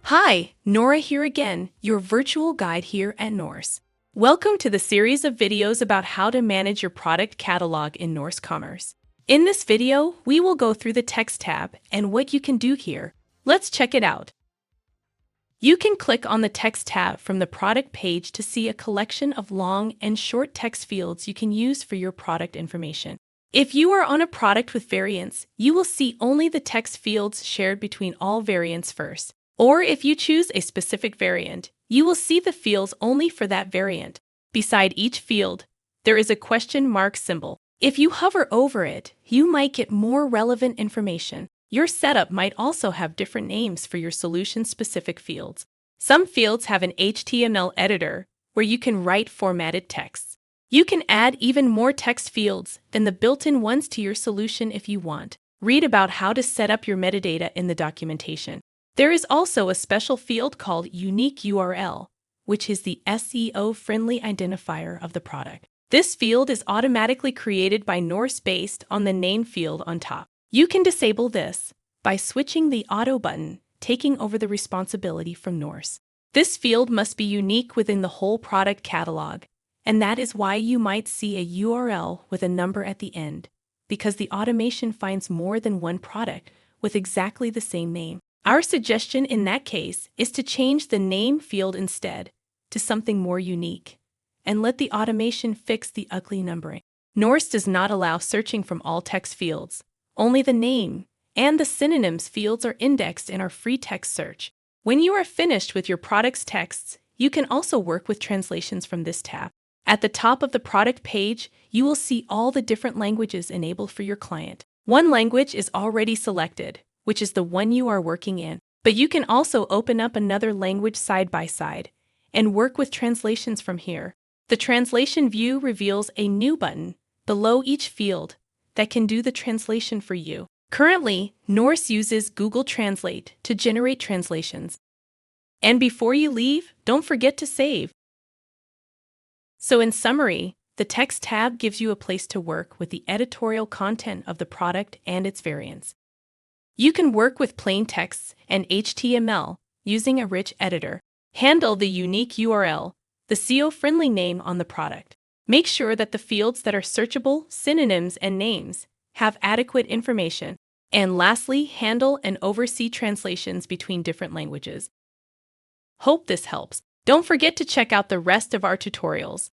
Hi, Nora here again, your virtual guide here at Norce. Welcome to the series of videos about how to manage your product catalog in Norce Commerce. In this video, we will go through the text tab and what you can do here. Let's check it out. You can click on the text tab from the product page to see a collection of long and short text fields you can use for your product information. If you are on a product with variants, you will see only the text fields shared between all variants first. Or if you choose a specific variant, you will see the fields only for that variant. Beside each field, there is a question mark symbol. If you hover over it, you might get more relevant information. Your setup might also have different names for your solution-specific fields. Some fields have an HTML editor where you can write formatted texts. You can add even more text fields than the built-in ones to your solution if you want. Read about how to set up your metadata in the documentation. There is also a special field called Unique URL, which is the SEO-friendly identifier of the product. This field is automatically created by Norce based on the name field on top. You can disable this by switching the Auto button, taking over the responsibility from Norce. This field must be unique within the whole product catalog, and that is why you might see a URL with a number at the end, because the automation finds more than one product with exactly the same name. Our suggestion in that case is to change the name field instead to something more unique and let the automation fix the ugly numbering. Norce does not allow searching from all text fields. Only the name and the synonyms fields are indexed in our free text search. When you are finished with your product's texts, you can also work with translations from this tab. At the top of the product page, you will see all the different languages enabled for your client. One language is already selected, which is the one you are working in. But you can also open up another language side by side and work with translations from here. The translation view reveals a new button below each field that can do the translation for you. Currently, Norce uses Google Translate to generate translations. And before you leave, don't forget to save. So in summary, the text tab gives you a place to work with the editorial content of the product and its variants. You can work with plain texts and HTML using a rich editor. Handle the unique URL, the SEO-friendly name on the product. Make sure that the fields that are searchable, synonyms, and names have adequate information. And lastly, handle and oversee translations between different languages. Hope this helps. Don't forget to check out the rest of our tutorials.